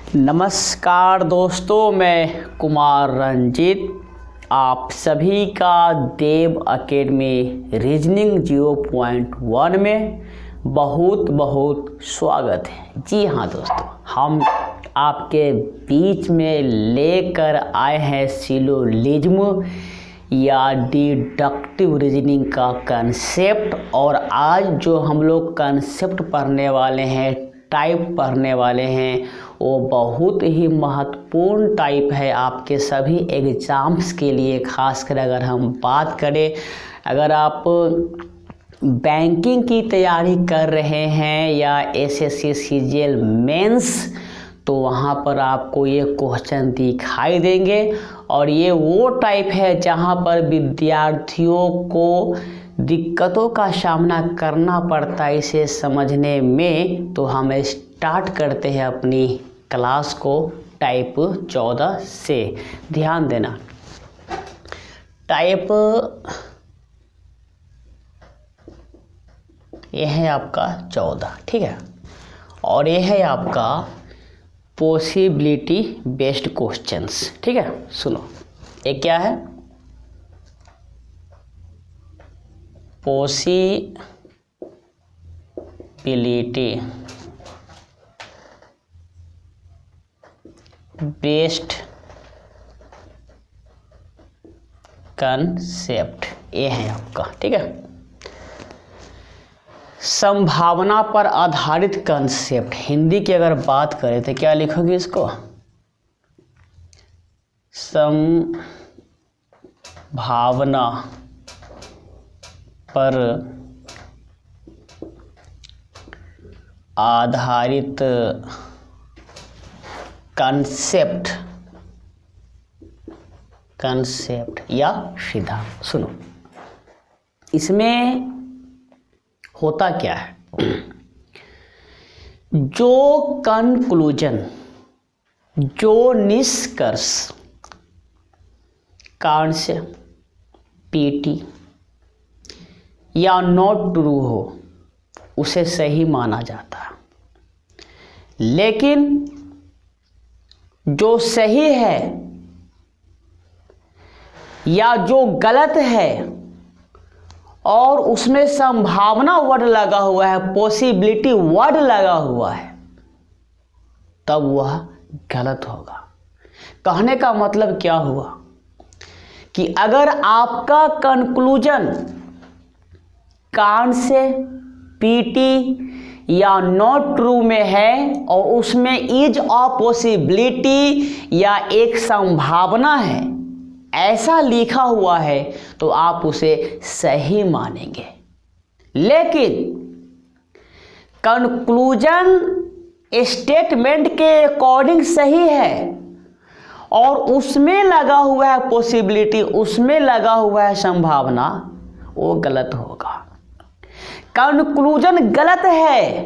नमस्कार दोस्तों, मैं कुमार रंजीत आप सभी का देव एकेडमी रीजनिंग 0.1 में बहुत बहुत स्वागत है। जी हाँ दोस्तों, हम आपके बीच में लेकर आए हैं सिलोजिज्म या डिडक्टिव रीजनिंग का कंसेप्ट। और आज जो हम लोग कंसेप्ट पढ़ने वाले हैं, टाइप पढ़ने वाले हैं, वो बहुत ही महत्वपूर्ण टाइप है आपके सभी एग्ज़ाम्स के लिए। खासकर अगर हम बात करें, अगर आप बैंकिंग की तैयारी कर रहे हैं या एसएससी सीजीएल मेंस, तो वहाँ पर आपको ये क्वेश्चन दिखाई देंगे। और ये वो टाइप है जहाँ पर विद्यार्थियों को दिक्कतों का सामना करना पड़ता है इसे समझने में। तो हम स्टार्ट करते हैं अपनी क्लास को टाइप 14 से। ध्यान देना, टाइप ये है आपका 14, ठीक है। और ये है आपका पॉसिबिलिटी बेस्ड क्वेश्चंस, ठीक है। सुनो, ये क्या है? पॉसिबिलिटी बेस्ड कंसेप्ट, ये है आपका, ठीक है। संभावना पर आधारित कंसेप्ट, हिंदी की अगर बात करें तो क्या लिखोगे इसको? संभावना पर आधारित कंसेप्ट या सिद्धांत। सुनो, इसमें होता क्या है? जो कंक्लूजन, जो निष्कर्ष कॉन्सेप्ट पीटी या नॉट ट्रू हो, उसे सही माना जाता है। लेकिन जो सही है या जो गलत है और उसमें संभावना वर्ड लगा हुआ है, पॉसिबिलिटी वर्ड लगा हुआ है, तब वह गलत होगा। कहने का मतलब क्या हुआ कि अगर आपका कंक्लूजन कान से पीटी या नॉट ट्रू में है और उसमें इज अ पॉसिबिलिटी या एक संभावना है, ऐसा लिखा हुआ है, तो आप उसे सही मानेंगे। लेकिन कंक्लूजन स्टेटमेंट के अकॉर्डिंग सही है और उसमें लगा हुआ है पॉसिबिलिटी, उसमें लगा हुआ है संभावना, वो गलत होगा। कंक्लूजन गलत है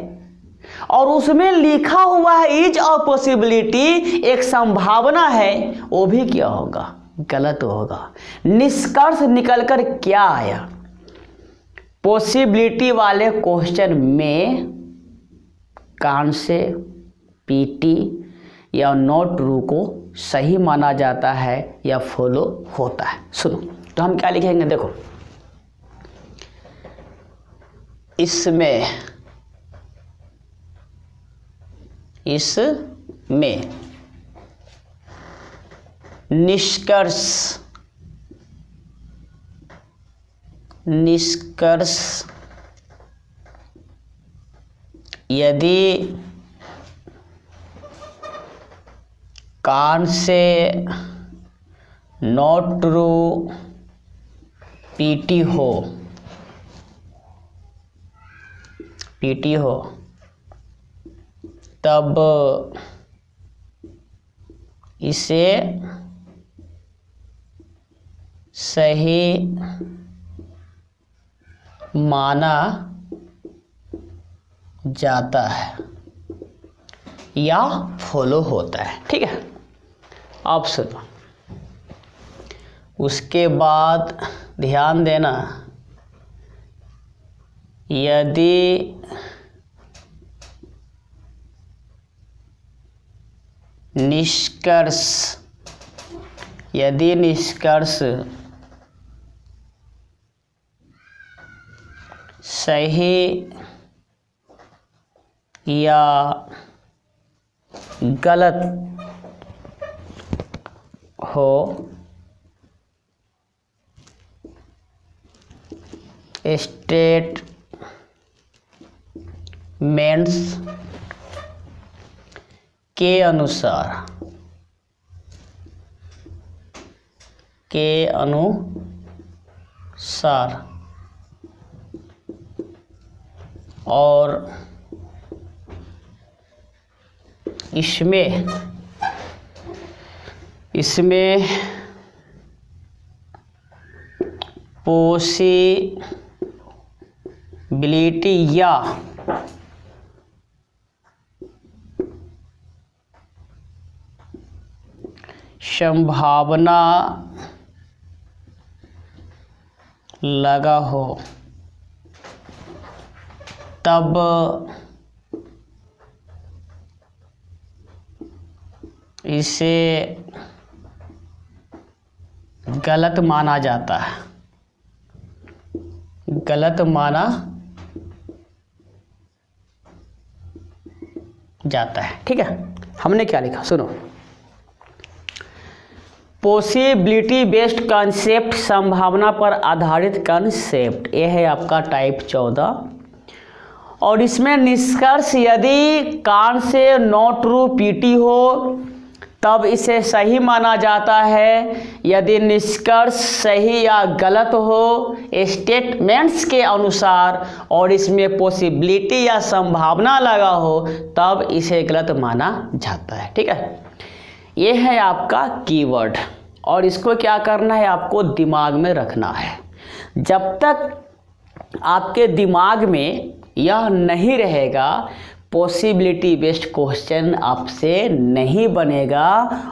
और उसमें लिखा हुआ है इज अ पॉसिबिलिटी, एक संभावना है, वो भी क्या होगा? गलत होगा। निष्कर्ष निकलकर क्या आया? पॉसिबिलिटी वाले क्वेश्चन में कान से पीटी या नॉट ट्रू को सही माना जाता है या फॉलो होता है। सुनो, तो हम क्या लिखेंगे? देखो, इसमें निष्कर्ष यदि कान से नॉट ट्रू पीटी हो तब इसे सही माना जाता है या फॉलो होता है, ठीक है। अब सुनो, उसके बाद ध्यान देना, यदि निष्कर्ष, यदि निष्कर्ष सही या गलत हो, स्टेटमेंट्स के अनुसार और इसमें पॉसिबिलिटी या संभावना लगा हो, तब इसे गलत माना जाता है, गलत माना जाता है। ठीक है, हमने क्या लिखा सुनो, पॉसिबिलिटी बेस्ड कॉन्सेप्ट, संभावना पर आधारित कॉन्सेप्ट, यह है आपका टाइप 14। और इसमें निष्कर्ष यदि कान से नॉट ट्रू पीटी हो तब इसे सही माना जाता है, यदि निष्कर्ष सही या गलत हो स्टेटमेंट्स के अनुसार और इसमें पॉसिबिलिटी या संभावना लगा हो तब इसे गलत माना जाता है। ठीक है, ये है आपका कीवर्ड और इसको क्या करना है, आपको दिमाग में रखना है। जब तक आपके दिमाग में यह नहीं रहेगा, पॉसिबिलिटी बेस्ड क्वेश्चन आपसे नहीं बनेगा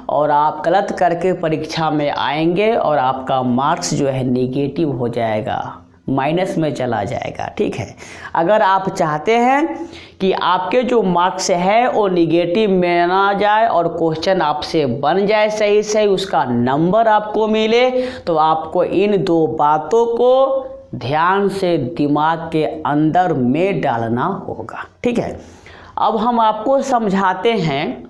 और आप गलत करके परीक्षा में आएंगे और आपका मार्क्स जो है नेगेटिव हो जाएगा, माइनस में चला जाएगा। ठीक है, अगर आप चाहते हैं कि आपके जो मार्क्स है वो निगेटिव में ना जाए और क्वेश्चन आपसे बन जाए सही सही, उसका नंबर आपको मिले, तो आपको इन दो बातों को ध्यान से दिमाग के अंदर में डालना होगा। ठीक है, अब हम आपको समझाते हैं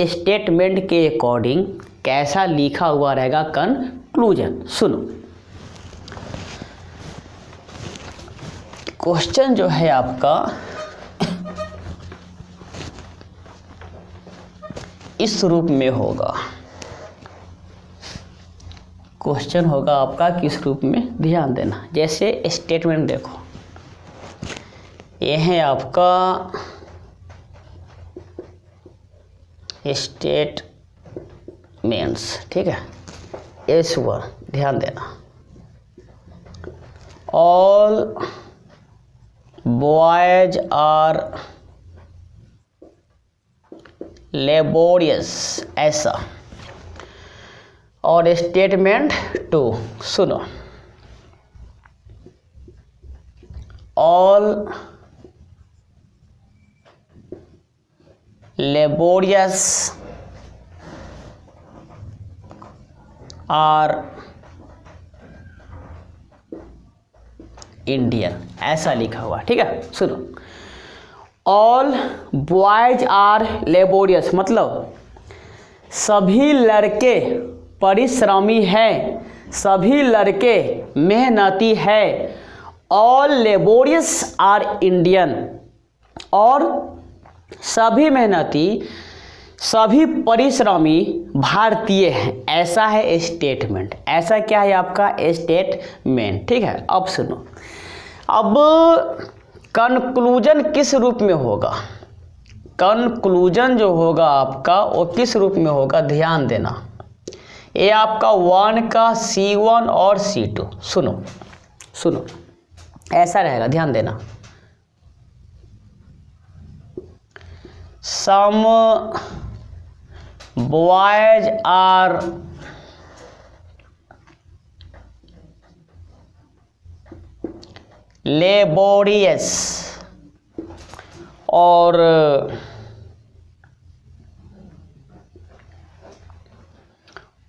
स्टेटमेंट के अकॉर्डिंग कैसा लिखा हुआ रहेगा कंक्लूजन। सुनो, क्वेश्चन जो है आपका इस रूप में होगा, क्वेश्चन होगा आपका किस रूप में, ध्यान देना। जैसे स्टेटमेंट देखो, ये है आपका स्टेटमेंट्स। ठीक है, S1 ध्यान देना, ऑल बॉयज आर लेबोरियस, ऐसा। और स्टेटमेंट 2 सुनो, ऑल लेबोरियस आर इंडियन, ऐसा लिखा हुआ। ठीक है, सुनो, ऑल बॉयज आर लेबोरियस मतलब सभी लड़के परिश्रमी हैं, सभी लड़के मेहनती हैं। ऑल लेबोरियस आर इंडियन, और सभी मेहनती, सभी परिश्रमी भारतीय हैं, ऐसा है स्टेटमेंट। ऐसा क्या है आपका स्टेटमेंट। ठीक है, अब सुनो, अब कंक्लूजन किस रूप में होगा, कंक्लूजन जो होगा आपका वो किस रूप में होगा, ध्यान देना। ये आपका 1 का C1 और C2, सुनो सुनो, ऐसा रहेगा, ध्यान देना। सम बॉयज आर लेबोरियस, और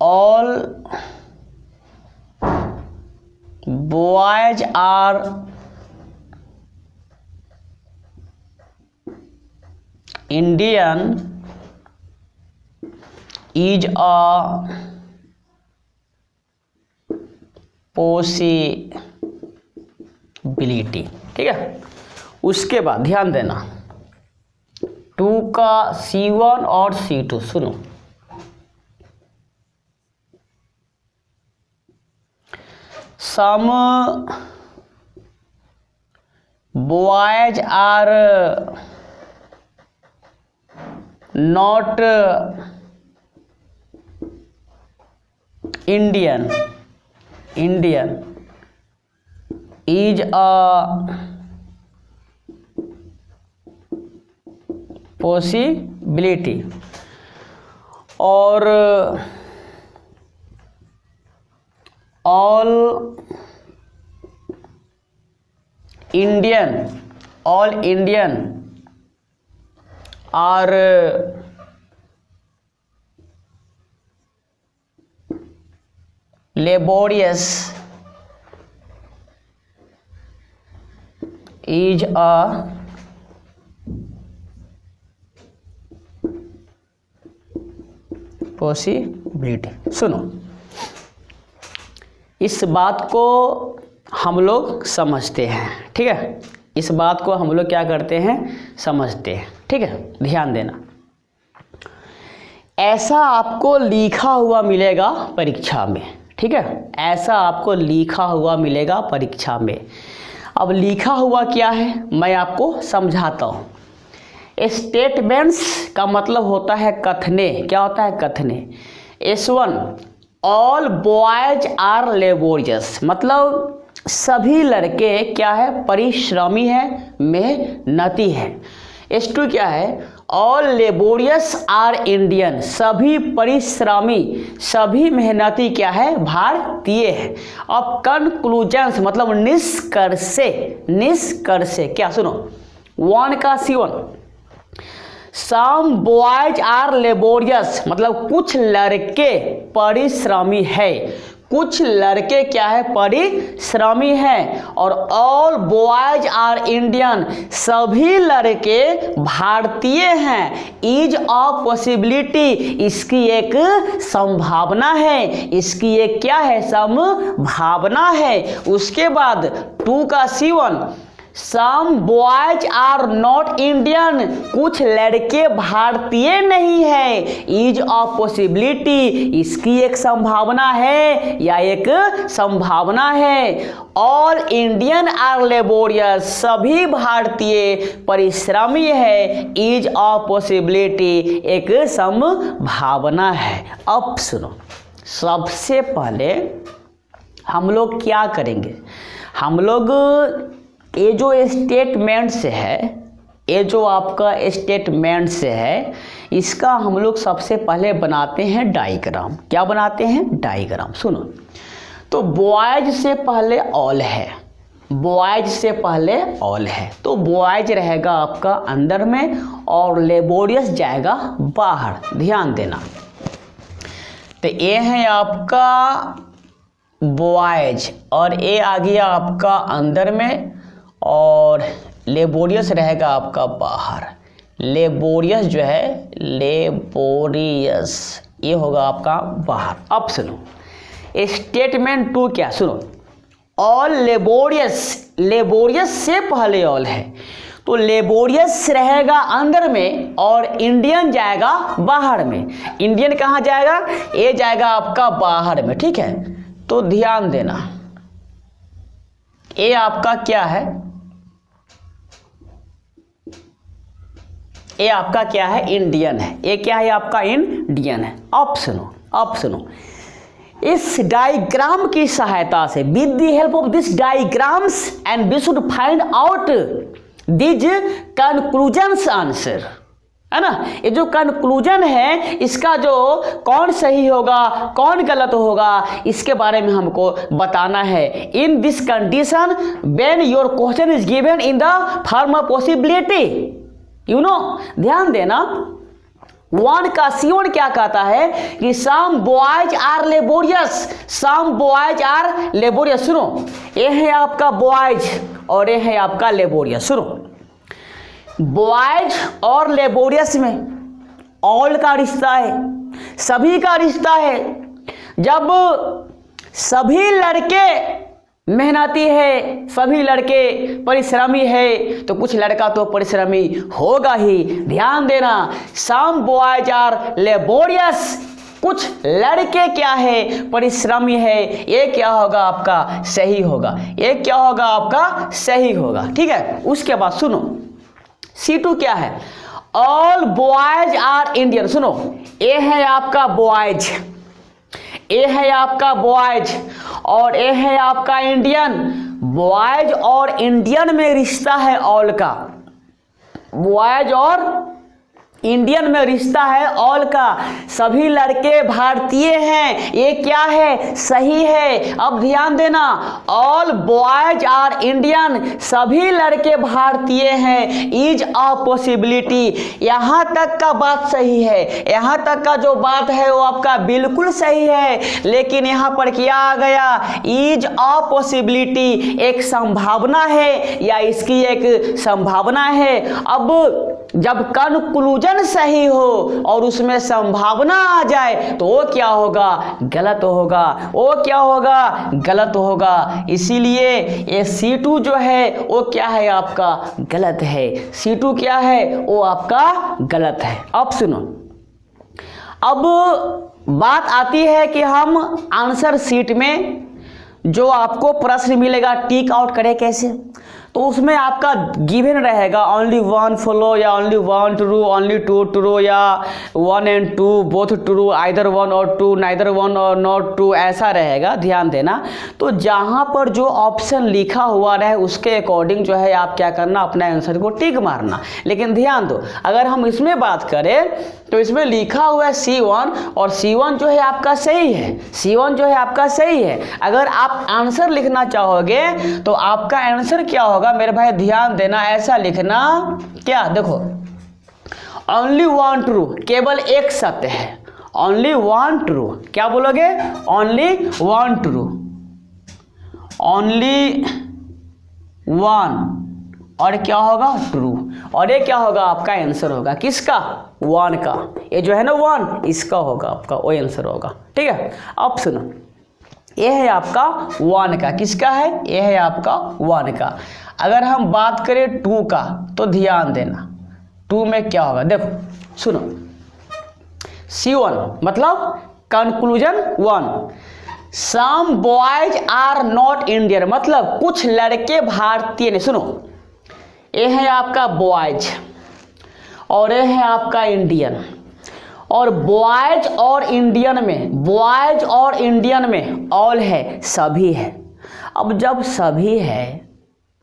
all boys are Indian is a possibility। ठीक है, उसके बाद ध्यान देना 2 का C1 और C2 सुनो। Some boys are not Indian is a possibility, और all Indian are laborious is a possibility। सुनो, इस बात को हम लोग समझते हैं। ठीक है, इस बात को हम लोग क्या करते हैं, समझते हैं। ठीक है, ध्यान देना, ऐसा आपको लिखा हुआ मिलेगा परीक्षा में। ठीक है, ऐसा आपको लिखा हुआ मिलेगा परीक्षा में। अब लिखा हुआ क्या है मैं आपको समझाता हूँ। स्टेटमेंट्स का मतलब होता है कथने। क्या होता है, कथने। S1 all boys are laborious, मतलब सभी लड़के क्या है, परिश्रमी है, मेहनती है। S2 क्या है, ऑल लेबोरियस आर इंडियन, सभी परिश्रमी, सभी मेहनती क्या है, भारतीय है। अब कंक्लूजन्स मतलब निष्कर्ष क्या, सुनो 1 का C1 some boys are laborious, मतलब कुछ लड़के परिश्रमी है, कुछ लड़के क्या है, परिश्रमी हैं। और ऑल बॉयज आर इंडियन, सभी लड़के भारतीय हैं। इज अ पॉसिबिलिटी, इसकी एक संभावना है, इसकी एक क्या है, संभावना है। उसके बाद 2 का C1 some boys are not Indian, कुछ लड़के भारतीय नहीं है। इज अ पॉसिबिलिटी, इसकी एक संभावना है या एक संभावना है। ऑल इंडियन आर लेबोरियस, सभी भारतीय परिश्रमी है। इज अ पॉसिबिलिटी, एक संभावना है। अब सुनो, सबसे पहले हम लोग क्या करेंगे, हम लोग ये जो स्टेटमेंट्स है, ये जो आपका स्टेटमेंट्स है, इसका हम लोग सबसे पहले बनाते हैं डायग्राम। क्या बनाते हैं, डायग्राम। सुनो, तो बॉयज से पहले ऑल है, बॉयज से पहले ऑल है, तो बॉयज रहेगा आपका अंदर में और लेबोरियस जाएगा बाहर। ध्यान देना, तो ये है आपका बॉयज और ये आ गया आपका अंदर में और लेबोरियस रहेगा आपका बाहर। लेबोरियस जो है, लेबोरियस ये होगा आपका बाहर। अब सुनो स्टेटमेंट 2 क्या, सुनो ऑल लेबोरियस, लेबोरियस से पहले ऑल है, तो लेबोरियस रहेगा अंदर में और इंडियन जाएगा बाहर में। इंडियन कहाँ जाएगा, ये जाएगा आपका बाहर में। ठीक है, तो ध्यान देना, ये आपका क्या है, ये आपका क्या है, इंडियन है। ये क्या है, आपका इंडियन है। अब सुनो, इस डायग्राम की सहायता से, with the help of this diagrams and we should find out this conclusions answer, है ना। ये जो कंक्लूजन है, इसका जो कौन सही होगा कौन गलत होगा, इसके बारे में हमको बताना है। In this condition when your question is given in the form of possibility, you know. ध्यान देना, वन का C1 क्या कहता है कि some boys are laborious, some boys are laborious. सुनो, ये है आपका बॉयज और ये है आपका लेबोरियस। सुनो, बॉयज और लेबोरियस में ऑल का रिश्ता है, सभी का रिश्ता है। जब सभी लड़के मेहनती है, सभी लड़के परिश्रमी है, तो कुछ लड़का तो परिश्रमी होगा ही। ध्यान देना, सम बॉयज आर लेबोरियस, कुछ लड़के क्या है, परिश्रमी है। ये क्या होगा आपका सही होगा, ये क्या होगा आपका सही होगा। ठीक है, उसके बाद सुनो C2 क्या है, ऑल बॉयज आर इंडियन। सुनो, ये है आपका बॉयज, ये है आपका बॉयज और ये है आपका इंडियन। बॉयज और इंडियन में रिश्ता है ऑल का, बॉयज और इंडियन में रिश्ता है ऑल का। सभी लड़के भारतीय हैं, ये क्या है, सही है। अब ध्यान देना, ऑल बॉयज आर इंडियन, सभी लड़के भारतीय हैं, इज अ पॉसिबिलिटी। यहाँ तक का बात सही है, यहाँ तक का जो बात है वो आपका बिल्कुल सही है। लेकिन यहाँ पर क्या आ गया, इज अ पॉसिबिलिटी, एक संभावना है या इसकी एक संभावना है। अब जब कंक्लूजन सही हो और उसमें संभावना आ जाए तो वो क्या होगा, गलत होगा, वो क्या होगा, गलत होगा। इसीलिए ये C2 जो है वो क्या है आपका गलत है, C2 क्या है वो आपका गलत है। अब सुनो, अब बात आती है कि हम आंसर शीट में जो आपको प्रश्न मिलेगा टिक आउट करें कैसे। तो उसमें आपका गिवन रहेगा ओनली वन फॉलो या only one true, only two true या 1 and 2 बोथ ट्रू, आइदर 1 और 2, नाइदर 1 और नॉट 2, ऐसा रहेगा। ध्यान देना, तो जहाँ पर जो ऑप्शन लिखा हुआ रहे उसके अकॉर्डिंग जो है आप क्या करना, अपना आंसर को टिक मारना। लेकिन ध्यान दो, अगर हम इसमें बात करें तो इसमें लिखा हुआ है C1 और C1 जो है आपका सही है, C1 जो है आपका सही है। अगर आप आंसर लिखना चाहोगे तो आपका आंसर क्या होगा मेरे भाई, ध्यान देना, ऐसा लिखना, क्या देखो, ओनली वन ट्रू, केवल एक सत्य है, ओनली वन ट्रू। क्या बोलोगे, only one true, only one, और क्या होगा ट्रू, और ये क्या होगा आपका आंसर होगा किसका, 1 का। ये जो है ना 1, इसका होगा आपका, वो आंसर होगा। ठीक है, अब सुनो, ये है आपका 1 का, किसका है, ये है आपका 1 का। अगर हम बात करें 2 का तो ध्यान देना, 2 में क्या होगा, देखो सुनो, C1 मतलब conclusion 1, some boys are not Indian, मतलब कुछ लड़के भारतीय नहीं। सुनो, ये है आपका बॉयज और ये है आपका इंडियन, और बॉयज और इंडियन में, बॉयज और इंडियन में ऑल है, सभी है। अब जब सभी है,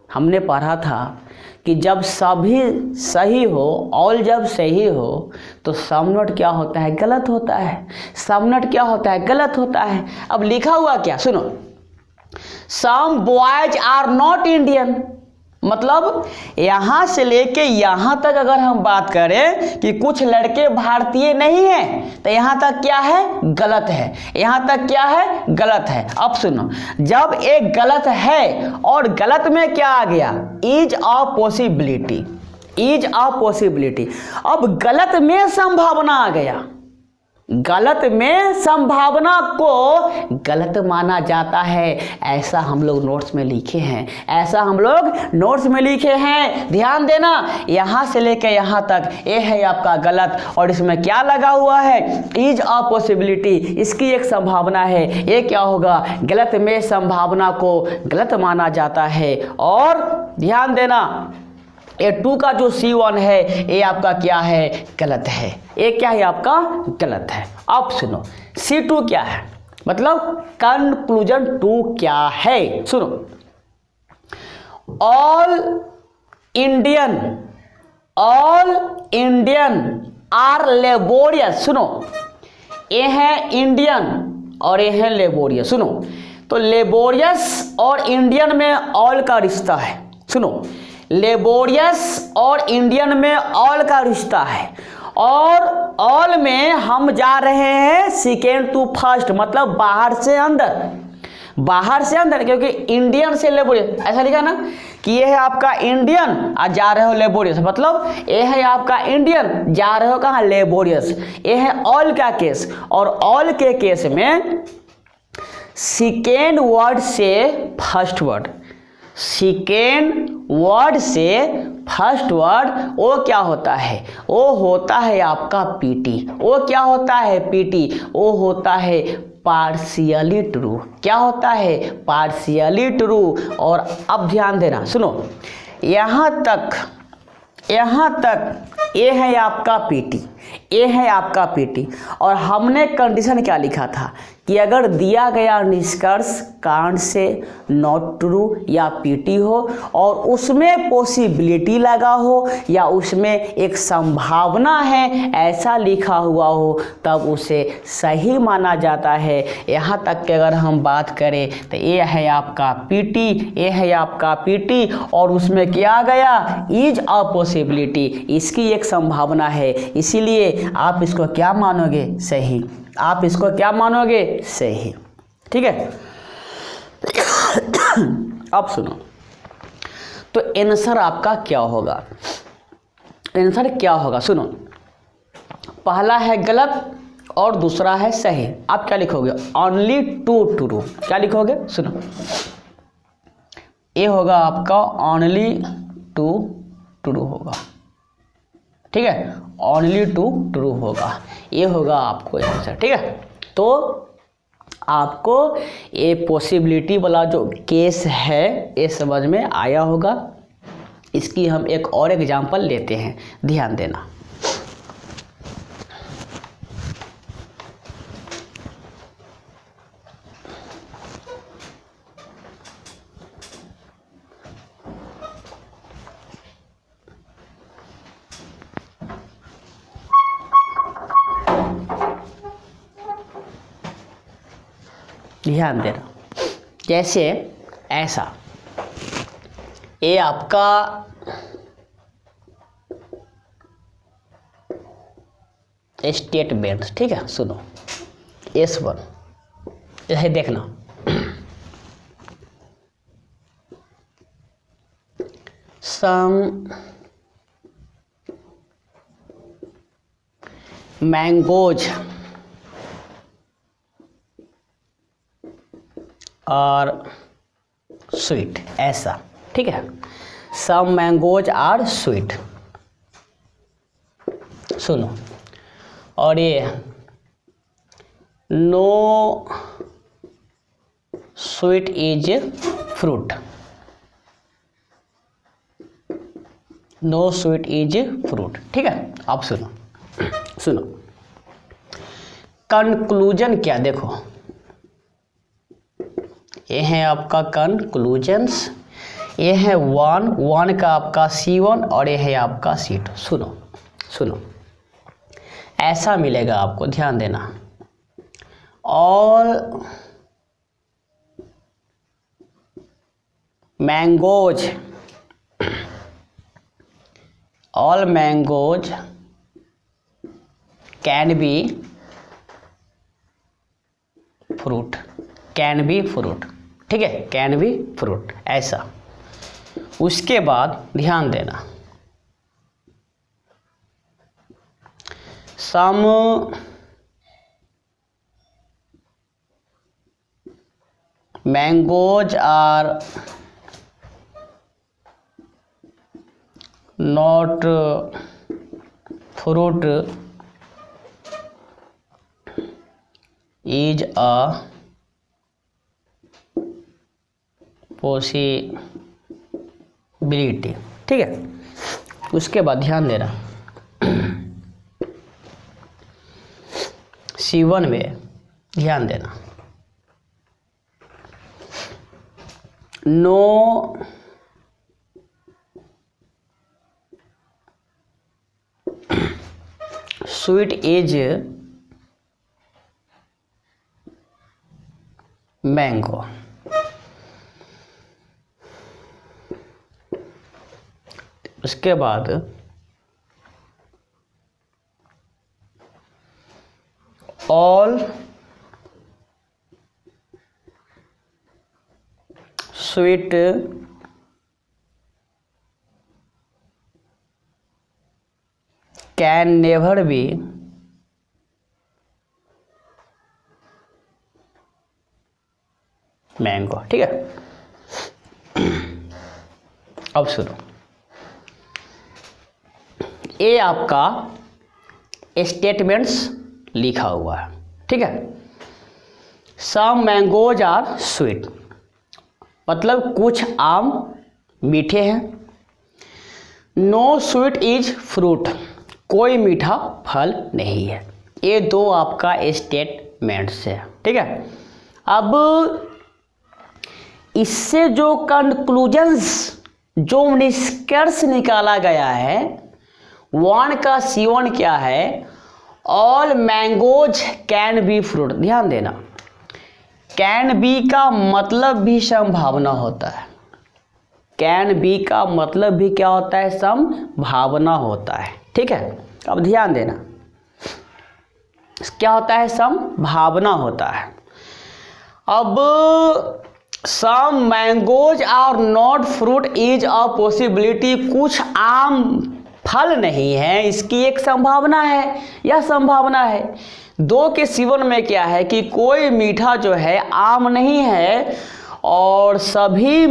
हमने पढ़ा था कि जब सभी सही हो, ऑल जब सही हो तो सम नॉट क्या होता है, गलत होता है। सम नॉट क्या होता है, गलत होता है। अब लिखा हुआ क्या, सुनो, some boys are not Indian, मतलब यहाँ से लेके यहाँ तक अगर हम बात करें कि कुछ लड़के भारतीय नहीं हैं तो यहाँ तक क्या है, गलत है, यहाँ तक क्या है, गलत है। अब सुनो, जब एक गलत है और गलत में क्या आ गया, is a possibility, is a possibility. अब गलत में संभावना आ गया, गलत में संभावना को गलत माना जाता है, ऐसा हम लोग नोट्स में लिखे हैं, ऐसा हम लोग नोट्स में लिखे हैं। ध्यान देना, यहाँ से लेकर यहाँ तक ये है आपका गलत, और इसमें क्या लगा हुआ है, इज अ पॉसिबिलिटी, इसकी एक संभावना है। ये क्या होगा, गलत में संभावना को गलत माना जाता है। और ध्यान देना, ये 2 का जो C1 है ये आपका क्या है, गलत है, ये क्या है आपका गलत है। अब सुनो, C2 क्या है, मतलब कंक्लूजन 2 क्या है। सुनो, all Indian, all Indian are laborious. सुनो, ये है इंडियन और ये है लेबोरियस। सुनो, तो लेबोरियस और इंडियन में ऑल का रिश्ता है। सुनो, लेबोरियस और इंडियन में ऑल का रिश्ता है, और ऑल में हम जा रहे हैं सेकेंड टू फर्स्ट, मतलब बाहर से अंदर, बाहर से अंदर, क्योंकि इंडियन से लेबोरियस ऐसा लिखा ना कि ये है आपका इंडियन और जा रहे हो लेबोरियस, मतलब ये है आपका इंडियन, जा रहे हो कहाँ, लेबोरियस। ये है ऑल का केस, और ऑल के केस में सेकेंड वर्ड से फर्स्ट वर्ड, सेकेंड वर्ड से फर्स्ट वर्ड वो क्या होता है, वो होता है आपका पीटी। वो क्या होता है, पीटी, वो होता है पार्शियली ट्रू। क्या होता है, पार्शियली ट्रू। और अब ध्यान देना, सुनो, यहाँ तक ये है आपका पीटी, ये है आपका पीटी। और हमने कंडीशन क्या लिखा था कि अगर दिया गया निष्कर्ष कांड से नॉट ट्रू या पीटी हो और उसमें पॉसिबिलिटी लगा हो या उसमें एक संभावना है ऐसा लिखा हुआ हो, तब उसे सही माना जाता है। यहाँ तक कि अगर हम बात करें तो ये है आपका पीटी, ये है आपका पीटी, और उसमें क्या गया, इज अ पॉसिबिलिटी, इसकी एक संभावना है, इसीलिए आप इसको क्या मानोगे, सही। आप इसको क्या मानोगे, सही। ठीक है। अब सुनो, तो आंसर आपका क्या होगा, आंसर क्या होगा, सुनो, पहला है गलत और दूसरा है सही। आप क्या लिखोगे, ओनली टू ट्रू। क्या लिखोगे, सुनो, ये होगा आपका ओनली टू ट्रू होगा। ठीक है, ओनली टू ट्रू होगा, ये होगा आपको आंसर। ठीक है, तो आपको ये पॉसिबिलिटी वाला जो केस है ये समझ में आया होगा। इसकी हम एक और एग्जांपल लेते हैं, ध्यान देना। ध्यान देना, जैसे ऐसा, ये आपका स्टेटमेंट, ठीक है, सुनो, S1 यही देखना, सम मैंगोज और स्वीट, ऐसा। ठीक है, सम मैंगोज आर स्वीट, सुनो, और ये no sweet is fruit, no sweet is fruit. ठीक है, आप सुनो, सुनो, कंक्लूजन क्या, देखो, ये है आपका कंक्लूजन्स, ये है वन का आपका C1 और ये है आपका C2। सुनो, सुनो, ऐसा मिलेगा आपको, ध्यान देना, all mangoes, all mangoes can be fruit, can be fruit. ठीक है, कैन बी फ्रूट, ऐसा। उसके बाद ध्यान देना, some mangoes are not fruit is a possibility. ठीक है, उसके बाद ध्यान देना, C1 में ध्यान देना, नो स्वीट इज मैंगो। उसके बाद all sweet can never be mango. ठीक है, अब सुनो, ये आपका स्टेटमेंट्स लिखा हुआ है। ठीक है, सम मैंगोज आर स्वीट, मतलब कुछ आम मीठे हैं। नो स्वीट इज फ्रूट, कोई मीठा फल नहीं है। ये दो आपका स्टेटमेंट्स है। ठीक है, अब इससे जो कंक्लूजन्स, जो निष्कर्ष निकाला गया है, वन का C1 क्या है? All mangoes can be fruit. ध्यान देना, कैन बी का मतलब भी संभावना होता है। कैन बी का मतलब भी क्या होता है? संभावना होता है। ठीक है, अब ध्यान देना, क्या होता है? संभावना होता है। अब some mangoes are not fruit is a possibility, कुछ आम फल नहीं है, इसकी एक संभावना है। यह संभावना है। दो के C1 में क्या है कि कोई मीठा जो है आम नहीं है, और सभी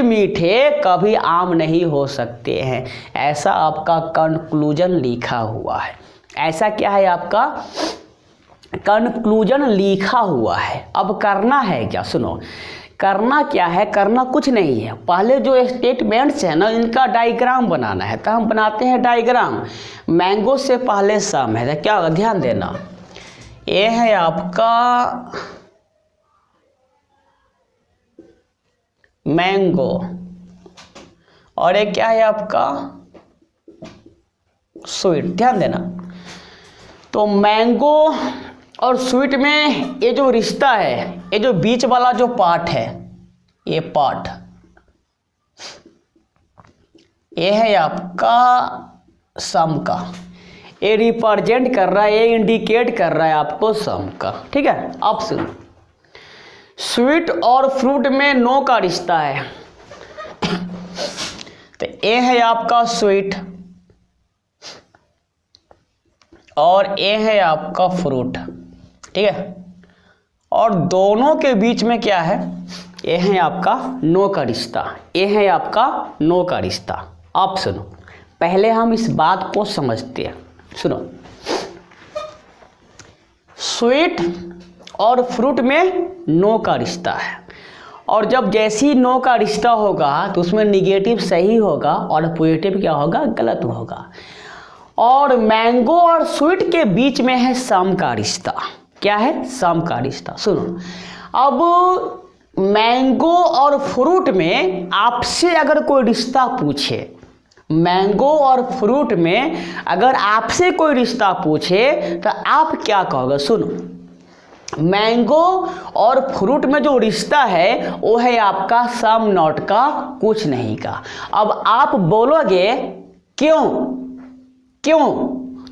मीठे कभी आम नहीं हो सकते हैं। ऐसा आपका कंक्लूजन लिखा हुआ है। ऐसा क्या है? आपका कंक्लूजन लिखा हुआ है। अब करना है क्या? सुनो, करना क्या है? करना कुछ नहीं है। पहले जो स्टेटमेंट्स है ना, इनका डायग्राम बनाना है, तो हम बनाते हैं डायग्राम। मैंगो से पहले सम है, तो क्या होगा? ध्यान देना, ये है आपका मैंगो, और ये क्या है आपका? स्वीट। ध्यान देना, तो मैंगो और स्वीट में ये जो रिश्ता है, ये जो बीच वाला जो पार्ट है, ये पार्ट, ये है आपका सम का। ये रिप्रेजेंट कर रहा है, ये इंडिकेट कर रहा है आपको सम का। ठीक है, अब सुनो, स्वीट और फ्रूट में नो का रिश्ता है, तो ये है आपका स्वीट और ये है आपका फ्रूट। ठीक है, और दोनों के बीच में क्या है? ये है आपका नो का रिश्ता, ये है आपका नो का रिश्ता। अब सुनो, पहले हम इस बात को समझते हैं। सुनो, स्वीट और फ्रूट में नो का रिश्ता है, और जब जैसी नो का रिश्ता होगा तो उसमें निगेटिव सही होगा और पॉजिटिव क्या होगा? गलत होगा। और मैंगो और स्वीट के बीच में है सम का रिश्ता। क्या है? सम का रिश्ता। सुनो, अब मैंगो और फ्रूट में आपसे अगर कोई रिश्ता पूछे, मैंगो और फ्रूट में अगर आपसे कोई रिश्ता पूछे तो आप क्या कहोगे? सुनो, मैंगो और फ्रूट में जो रिश्ता है वो है आपका सम नॉट का, कुछ नहीं का। अब आप बोलोगे क्यों?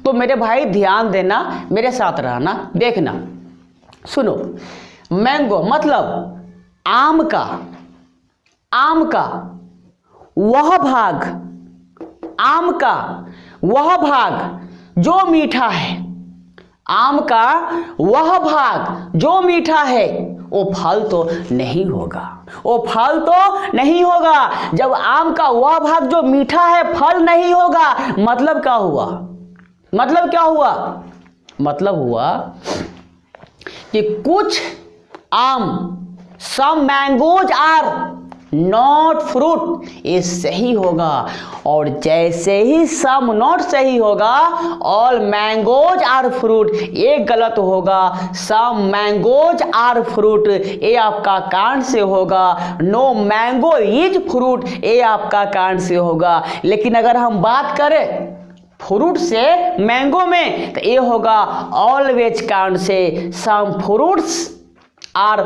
तो मेरे भाई ध्यान देना, मेरे साथ रहना, देखना। सुनो, मैंगो मतलब आम का वह भाग, आम का वह भाग जो मीठा है, आम का वह भाग जो मीठा है, वो फल तो नहीं होगा, वो फल तो नहीं होगा। जब आम का वह भाग जो मीठा है फल नहीं होगा, मतलब क्या हुआ? मतलब हुआ कि कुछ आम, सम मैंगोज आर नॉट फ्रूट, ये सही होगा। और जैसे ही सम नॉट सही होगा, ऑल मैंगोज आर फ्रूट, ये गलत होगा। सम मैंगोज आर फ्रूट, ये आपका कांड से होगा। नो मैंगो इज फ्रूट, ये आपका कांड से होगा। लेकिन अगर हम बात करें फ्रूट से मैंगो में, तो ये होगा always can't say. Some fruits are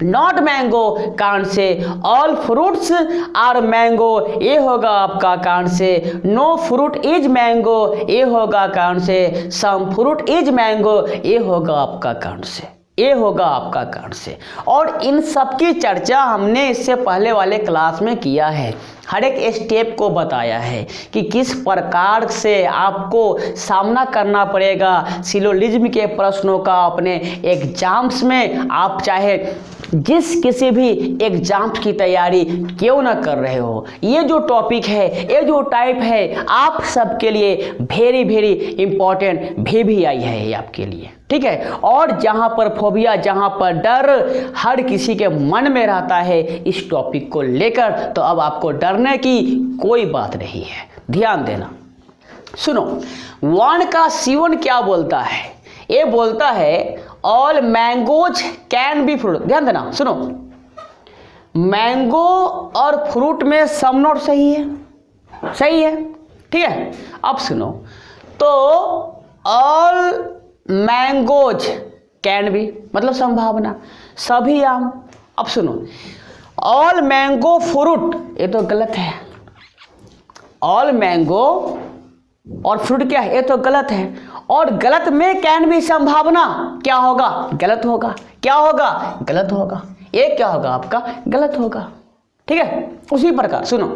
not mango can't say, all fruits are mango ये होगा आपका कांड से, नो फ्रूट इज मैंगो ये होगा कांड say, some fruit is mango ये होगा आपका कांड से, ये होगा आपका कांड से। और इन सब की चर्चा हमने इससे पहले वाले क्लास में किया है, हर एक स्टेप को बताया है कि किस प्रकार से आपको सामना करना पड़ेगा सिलोजिज्म के प्रश्नों का अपने एग्जाम्स में। आप चाहे किसी भी एग्जाम्स की तैयारी क्यों ना कर रहे हो, ये जो टॉपिक है, ये जो टाइप है, आप सबके लिए वेरी वेरी इंपॉर्टेंट भी आई है ये आपके लिए, ठीक है। और जहाँ पर फोबिया, जहाँ पर डर हर किसी के मन में रहता है इस टॉपिक को लेकर, तो अब आपको डरने की कोई बात नहीं है, ध्यान देना। सुनो, 1 का C1 क्या बोलता है, ये बोलता है all mangoes can be fruit. ध्यान देना, सुनो, मैंगो और फ्रूट में सम नोट सही है, सही है, ठीक है। अब सुनो, तो ऑल मैंगोज कैन बी मतलब संभावना, सभी आम। अब सुनो, ऑल मैंगो फ्रूट ये तो गलत है, ऑल मैंगो और फ्रूट क्या है, ये तो गलत है। और गलत में कैन भी संभावना क्या होगा, गलत होगा, क्या होगा, गलत होगा, ये क्या होगा आपका, गलत होगा, ठीक है। उसी प्रकार सुनो,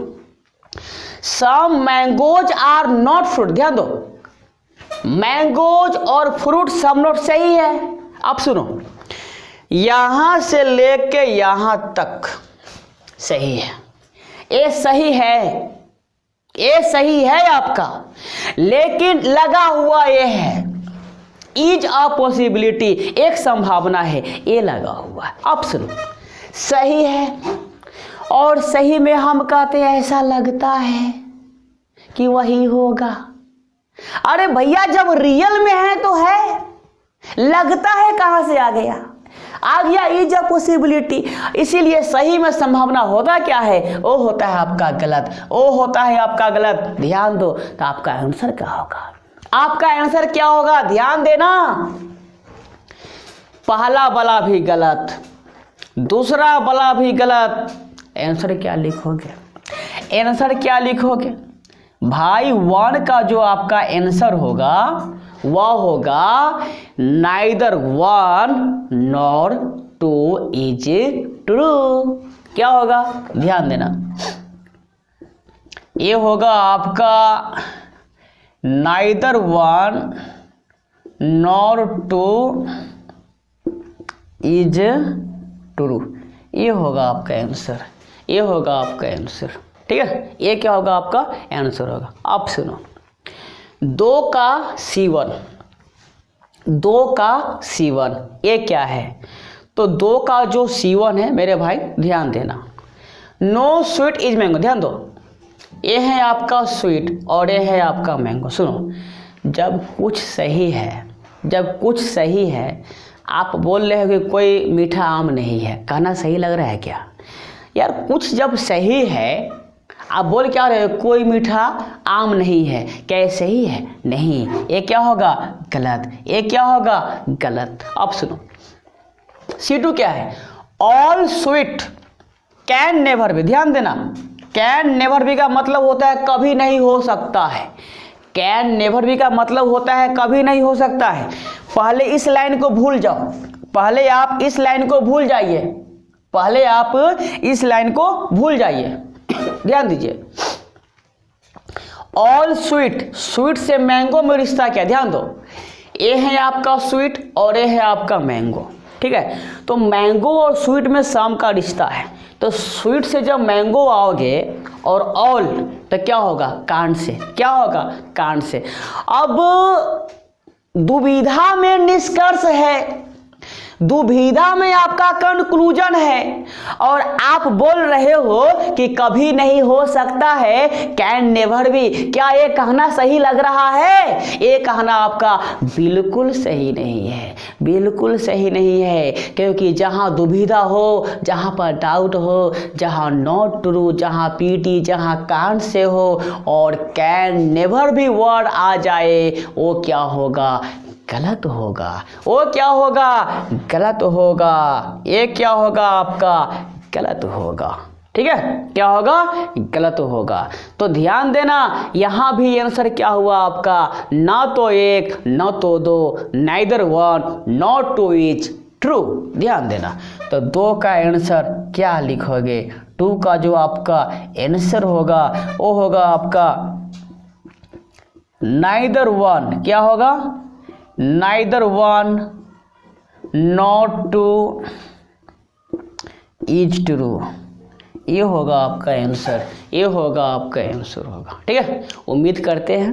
सम मैंगोज आर नॉट फ्रूट। ध्यान दो, मैंगोज और फ्रूट सम नॉट सही है। अब सुनो, यहां से लेके यहां तक सही है, ये सही है, ये सही है आपका, लेकिन लगा हुआ ये है, इज अ पॉसिबिलिटी एक संभावना है, ये लगा हुआ है। अब सुनो, सही है और सही में हम कहते हैं ऐसा लगता है कि वही होगा। अरे भैया, जब रियल में है तो है, लगता है कहां से आ गया, आ गया इज अ पॉसिबिलिटी। इसीलिए सही में संभावना होता क्या है, वो होता है आपका गलत, वो होता है आपका गलत। ध्यान दो, तो आपका आंसर क्या होगा, आपका आंसर क्या होगा, ध्यान देना। पहला वाला भी गलत, दूसरा वाला भी गलत, आंसर क्या लिखोगे, आंसर क्या लिखोगे भाई। 1 का जो आपका आंसर होगा वह होगा नाइदर 1 नॉर 2 इज ट्रू। क्या होगा, ध्यान देना, ये होगा आपका नाइदर 1 नॉर 2 इज ट्रू, ये होगा आपका आंसर, ये होगा आपका आंसर, ठीक है। ये क्या होगा, आपका आंसर होगा। अब सुनो, 2 का C1, 2 का C1 ये क्या है, तो 2 का जो C1 है मेरे भाई ध्यान देना, नो स्वीट इज मैंगो। ध्यान दो, ये है आपका स्वीट और ये है आपका मैंगो। सुनो, जब कुछ सही है, जब कुछ सही है, आप बोल रहे हो कि कोई मीठा आम नहीं है, कहना सही लग रहा है क्या यार। कुछ जब सही है, आप बोल क्या रहे हो, कोई मीठा आम नहीं है, क्या ये सही है, नहीं, ये क्या होगा, गलत, ये क्या होगा, गलत। अब सुनो, C2 क्या है, all sweet can never be. ध्यान देना, कैन नेवर बी का मतलब होता है कभी नहीं हो सकता है, कैन नेवर बी का मतलब होता है कभी नहीं हो सकता है। पहले इस लाइन को भूल जाओ, पहले आप इस लाइन को भूल जाइए, पहले आप इस लाइन को भूल जाइए, ध्यान दीजिए। ऑल स्वीट, स्वीट से मैंगो में रिश्ता क्या, ध्यान दो, ये है आपका स्वीट और ये है आपका मैंगो, ठीक है। तो मैंगो और स्वीट में सम का रिश्ता है, तो स्वीट से जब मैंगो आओगे और ऑल तो क्या होगा, कांड से, क्या होगा, कांड से। अब दुविधा में निष्कर्ष है, दुविधा में आपका कंक्लूजन है, और आप बोल रहे हो कि कभी नहीं हो सकता है, कैन नेवर बी। क्या ये कहना सही लग रहा है, ये कहना आपका बिल्कुल सही नहीं है, बिल्कुल सही नहीं है। क्योंकि जहाँ दुविधा हो, जहाँ पर डाउट हो, जहाँ नॉट ट्रू, जहाँ पीटी, जहाँ कांड से हो और कैन नेवर बी वर्ड आ जाए, वो क्या होगा, गलत होगा। वो क्या होगा? गलत होगा। ये क्या होगा आपका? गलत होगा। ठीक है, क्या होगा? गलत होगा। तो ध्यान देना, यहाँ भी आंसर क्या हुआ आपका? ना तो एक, ना तो दो, neither one not two is true. ध्यान देना, तो 2 का आंसर क्या लिखोगे? 2 का जो आपका आंसर होगा वो होगा आपका नाइदर वन। क्या होगा? Neither one not two is true. ये होगा आपका आंसर, ये होगा आपका आंसर होगा। ठीक है, उम्मीद करते हैं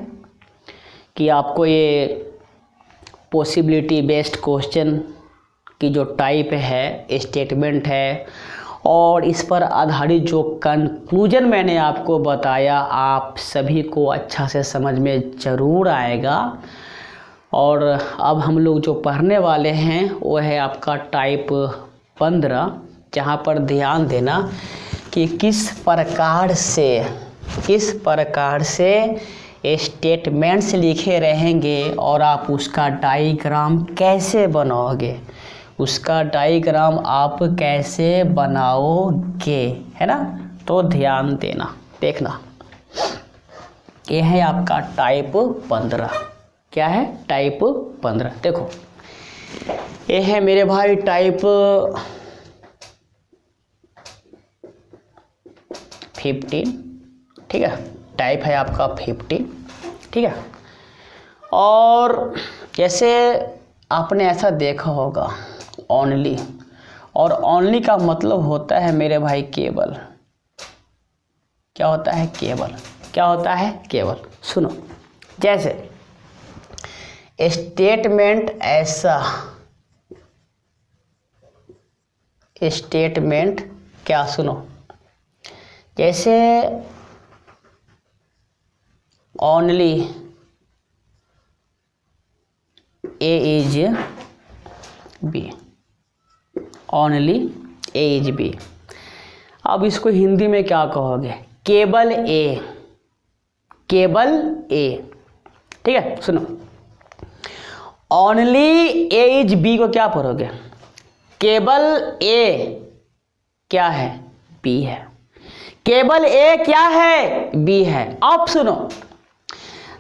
कि आपको ये पॉसिबिलिटी बेस्ड क्वेश्चन की जो टाइप है, स्टेटमेंट है, और इस पर आधारित जो कंक्लूजन मैंने आपको बताया, आप सभी को अच्छा से समझ में ज़रूर आएगा। और अब हम लोग जो पढ़ने वाले हैं वो है आपका टाइप 15, जहाँ पर ध्यान देना कि किस प्रकार से स्टेटमेंट्स लिखे रहेंगे और आप उसका डायग्राम कैसे बनाओगे, उसका डायग्राम आप कैसे बनाओगे, है ना। तो ध्यान देना, देखना, ये है आपका टाइप 15। क्या है? टाइप 15। देखो, ये है मेरे भाई टाइप 15। ठीक है, टाइप है आपका 15। ठीक है, और जैसे आपने ऐसा देखा होगा ओनली, और ओनली का मतलब होता है मेरे भाई केवल। क्या होता है? केवल। क्या होता है? केवल। सुनो, जैसे स्टेटमेंट ऐसा, स्टेटमेंट क्या, सुनो, जैसे only A is B, only A is B. अब इसको हिंदी में क्या कहोगे? केवल ए, केवल ए। ठीक है, सुनो, ओनली ए इज बी को क्या पढ़ोगे? केवल ए क्या है? बी है। केवल ए क्या है? बी है। अब सुनो,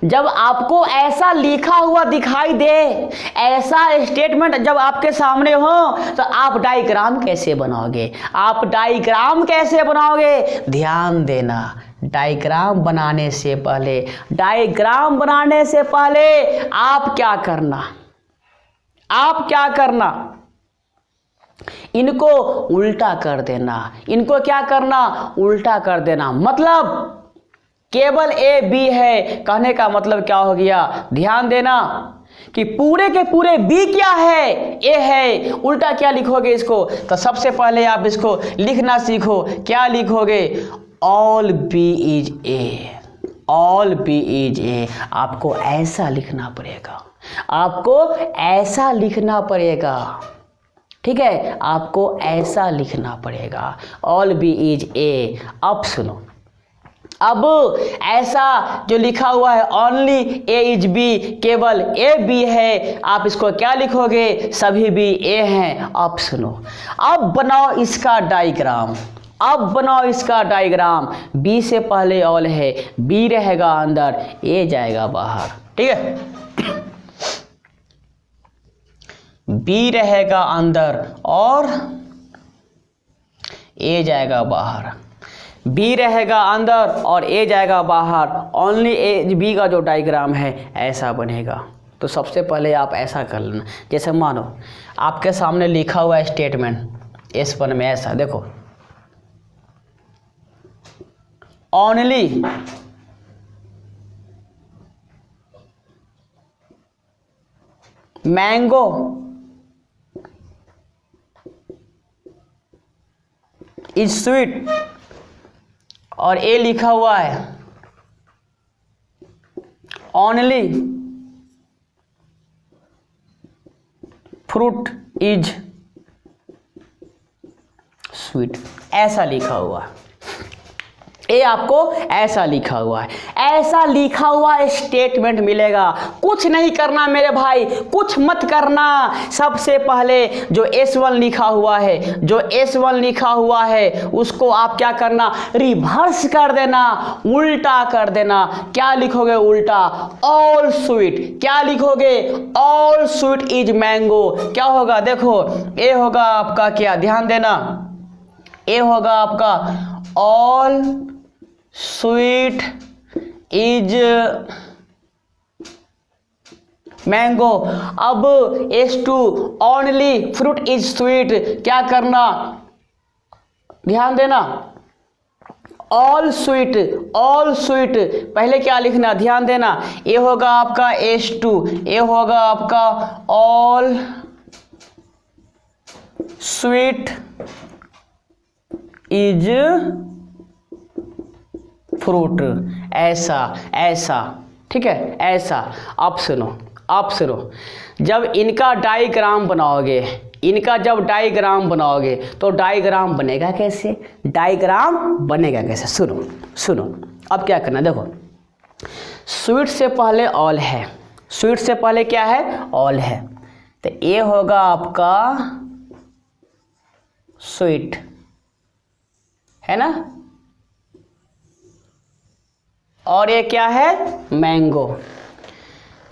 जब आपको ऐसा लिखा हुआ दिखाई दे, ऐसा स्टेटमेंट जब आपके सामने हो, तो आप डायग्राम कैसे बनाओगे? आप डायग्राम कैसे बनाओगे? ध्यान देना, डायग्राम बनाने से पहले आप क्या करना? आप क्या करना? इनको उल्टा कर देना। इनको क्या करना? उल्टा कर देना। मतलब केवल ए बी है, कहने का मतलब क्या हो गया? ध्यान देना कि पूरे के पूरे बी क्या है? ए है। उल्टा क्या लिखोगे इसको? तो सबसे पहले आप इसको लिखना सीखो। क्या लिखोगे? All B is a, all B is a. आपको ऐसा लिखना पड़ेगा, आपको ऐसा लिखना पड़ेगा। ठीक है, आपको ऐसा लिखना पड़ेगा, ऑल बी इज ए। अब सुनो, अब ऐसा जो लिखा हुआ है ओनली ए इज बी, केवल ए बी है, आप इसको क्या लिखोगे? सभी बी ए हैं। अब सुनो, अब बनाओ इसका डायग्राम, अब बनाओ इसका डायग्राम। बी से पहले ऑल है, बी रहेगा अंदर, ए जाएगा बाहर। ठीक है, बी रहेगा अंदर और ए जाएगा बाहर। बी रहेगा अंदर और ए जाएगा बाहर। ओनली ए बी का जो डायग्राम है ऐसा बनेगा। तो सबसे पहले आप ऐसा कर लेना। जैसे मानो आपके सामने लिखा हुआ है स्टेटमेंट S1 में, ऐसा देखो, ओनली मैंगो इज स्वीट, और ए लिखा हुआ है ओनली फ्रूट इज स्वीट, ऐसा लिखा हुआ। ये आपको ऐसा लिखा हुआ है, ऐसा लिखा हुआ स्टेटमेंट मिलेगा। कुछ नहीं करना मेरे भाई, कुछ मत करना। सबसे पहले जो S1 लिखा हुआ है, जो S1 लिखा हुआ है उसको आप क्या करना, रिवर्स कर देना, उल्टा कर देना। क्या लिखोगे उल्टा, ऑल स्वीट। क्या लिखोगे, ऑल स्वीट इज मैंगो। क्या होगा, देखो ये होगा आपका, क्या ध्यान देना, ये होगा आपका ऑल स्वीट इज मैंगो। अब S2 only fruit is sweet. क्या करना, ध्यान देना, ऑल स्वीट, ऑल स्वीट पहले क्या लिखना, ध्यान देना, ये होगा आपका S2, ये होगा आपका ऑल स्वीट इज फ्रूट। ऐसा ऐसा, ठीक है, ऐसा। आप सुनो, आप सुनो, जब इनका डायग्राम बनाओगे, इनका जब डायग्राम बनाओगे तो डायग्राम बनेगा कैसे, डायग्राम बनेगा कैसे, सुनो सुनो। अब क्या करना, देखो स्वीट से पहले ऑल है, स्वीट से पहले क्या है, ऑल है, तो ये होगा आपका स्वीट, है ना, और ये क्या है, मैंगो।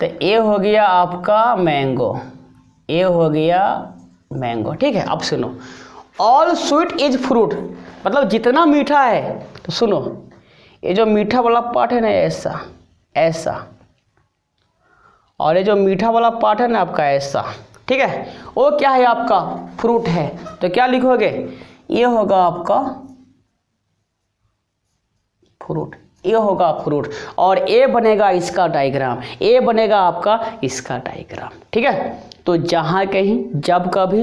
तो ये हो गया आपका मैंगो, ये हो गया मैंगो, ठीक है। अब सुनो, ऑल स्वीट इज फ्रूट मतलब जितना मीठा है, तो सुनो ये जो मीठा वाला पार्ट है ना, ऐसा ऐसा, और ये जो मीठा वाला पार्ट है ना आपका, ऐसा, ठीक है, वो क्या है आपका, फ्रूट है। तो क्या लिखोगे, ये होगा आपका फ्रूट, ये होगा फ्रूट, और ये बनेगा इसका डायग्राम, ये बनेगा आपका इसका डायग्राम, ठीक है। तो जहाँ कहीं जब कभी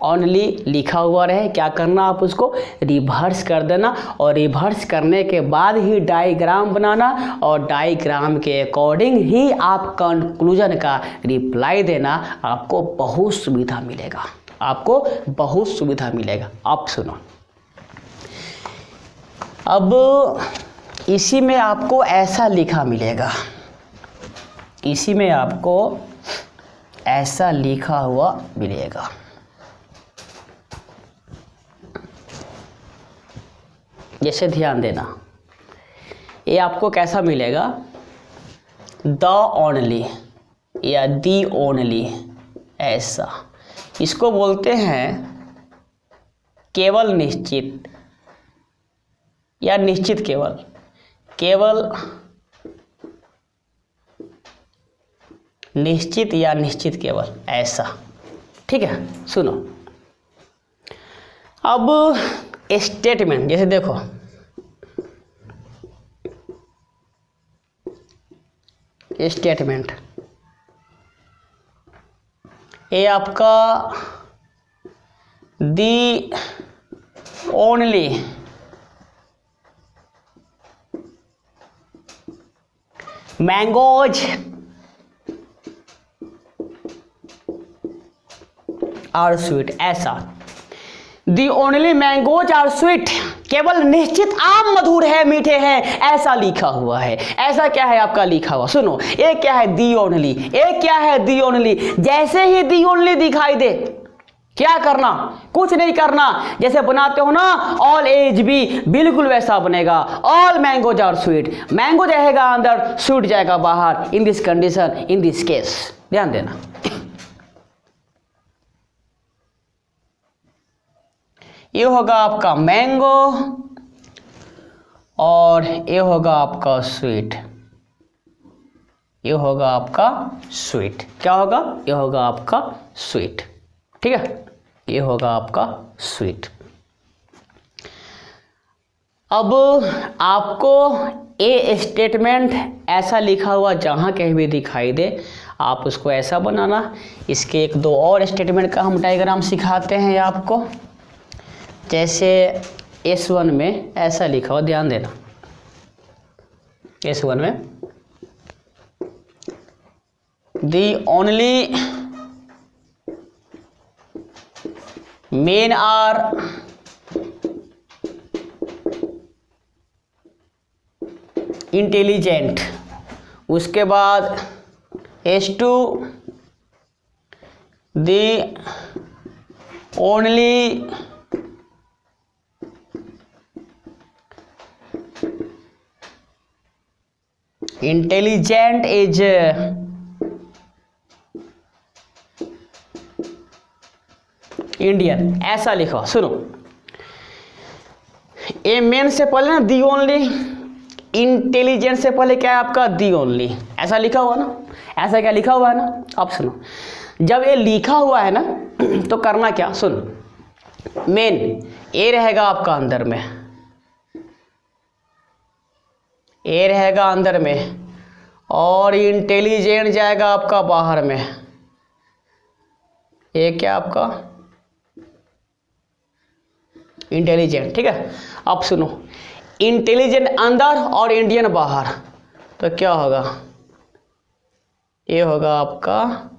ओनली लिखा हुआ रहे, क्या करना, आप उसको रिवर्स कर देना, और रिवर्स करने के बाद ही डायग्राम बनाना, और डायग्राम के अकॉर्डिंग ही आप कंक्लूजन का रिप्लाई देना। आपको बहुत सुविधा मिलेगा, आपको बहुत सुविधा मिलेगा। आप सुनो, अब इसी में आपको ऐसा लिखा मिलेगा, इसी में आपको ऐसा लिखा हुआ मिलेगा, जैसे ध्यान देना, ये आपको कैसा मिलेगा, द ओनली या दी ओनली, ऐसा। इसको बोलते हैं केवल निश्चित या निश्चित केवल, केवल निश्चित या निश्चित केवल, ऐसा, ठीक है। सुनो, अब स्टेटमेंट, जैसे देखो स्टेटमेंट, ये आपका the only mangoes are sweet, ऐसा। The only mangoes are sweet, केवल निश्चित आम मधुर है, मीठे हैं, ऐसा लिखा हुआ है। ऐसा क्या है आपका लिखा हुआ, सुनो, ये क्या है, दी ओनली, ये क्या है, दी ओनली। जैसे ही दी ओनली दिखाई दे, क्या करना, कुछ नहीं करना, जैसे बनाते हो ना ऑल एज बी, बिल्कुल वैसा बनेगा। All mangoes are sweet, mango रहेगा अंदर, स्वीट जाएगा बाहर, in this condition, in this case, ध्यान देना। ये होगा आपका मैंगो और ये होगा आपका स्वीट, ये होगा आपका स्वीट, क्या होगा, ये होगा आपका स्वीट, ठीक है, ये होगा आपका स्वीट। अब आपको ए स्टेटमेंट ऐसा लिखा हुआ जहाँ कहीं भी दिखाई दे, आप उसको ऐसा बनाना। इसके एक दो और स्टेटमेंट का हम डायग्राम सिखाते हैं आपको, जैसे S1 में ऐसा लिखा हुआ, ध्यान देना, S1 में the only men are intelligent, उसके बाद S2 the only intelligent is Indian, ऐसा लिखो। सुनो, ए मेन से पहले ना दी ओनली, इंटेलिजेंट से पहले क्या है आपका दी ओनली, ऐसा लिखा हुआ ना, ऐसा क्या लिखा हुआ है ना। अब सुनो, जब ये लिखा हुआ है ना तो करना क्या, सुन, मेन ए रहेगा आपका अंदर में, ए रहेगा अंदर में, और इंटेलिजेंट जाएगा आपका बाहर में। ये क्या आपका इंटेलिजेंट, ठीक है। अब सुनो, इंटेलिजेंट अंदर और इंडियन बाहर, तो क्या होगा, ये होगा आपका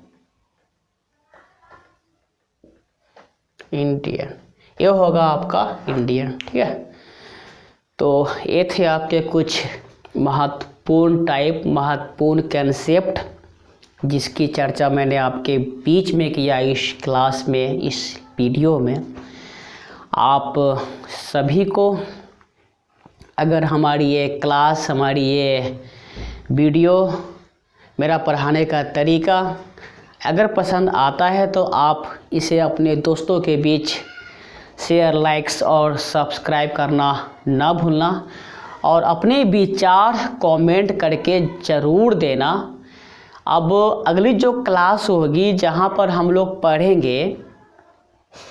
इंडियन, ये होगा आपका इंडियन, ठीक है। तो ये थे आपके कुछ महत्वपूर्ण कंसेप्ट जिसकी चर्चा मैंने आपके बीच में किया इस क्लास में, इस वीडियो में। आप सभी को अगर हमारी ये क्लास, हमारी ये वीडियो, मेरा पढ़ाने का तरीका अगर पसंद आता है तो आप इसे अपने दोस्तों के बीच शेयर, लाइक्स और सब्सक्राइब करना ना भूलना, और अपने विचार कमेंट करके ज़रूर देना। अब अगली जो क्लास होगी जहाँ पर हम लोग पढ़ेंगे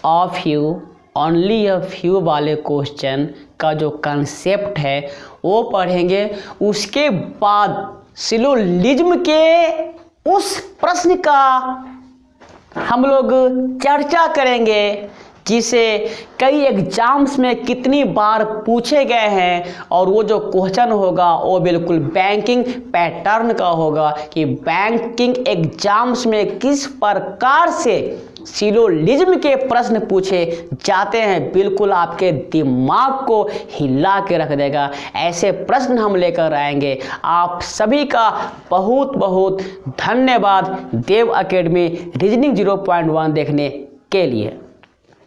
a few, only a few वाले क्वेश्चन का जो कंसेप्ट है वो पढ़ेंगे। उसके बाद सिलोजिज्म के उस प्रश्न का हम लोग चर्चा करेंगे जिसे कई एग्जाम्स में कितनी बार पूछे गए हैं, और वो जो क्वेश्चन होगा वो बिल्कुल बैंकिंग पैटर्न का होगा कि बैंकिंग एग्जाम्स में किस प्रकार से सिलोजिज्म के प्रश्न पूछे जाते हैं। बिल्कुल आपके दिमाग को हिला के रख देगा, ऐसे प्रश्न हम लेकर आएंगे। आप सभी का बहुत बहुत धन्यवाद देव एकेडमी रीजनिंग 0.1 देखने के लिए।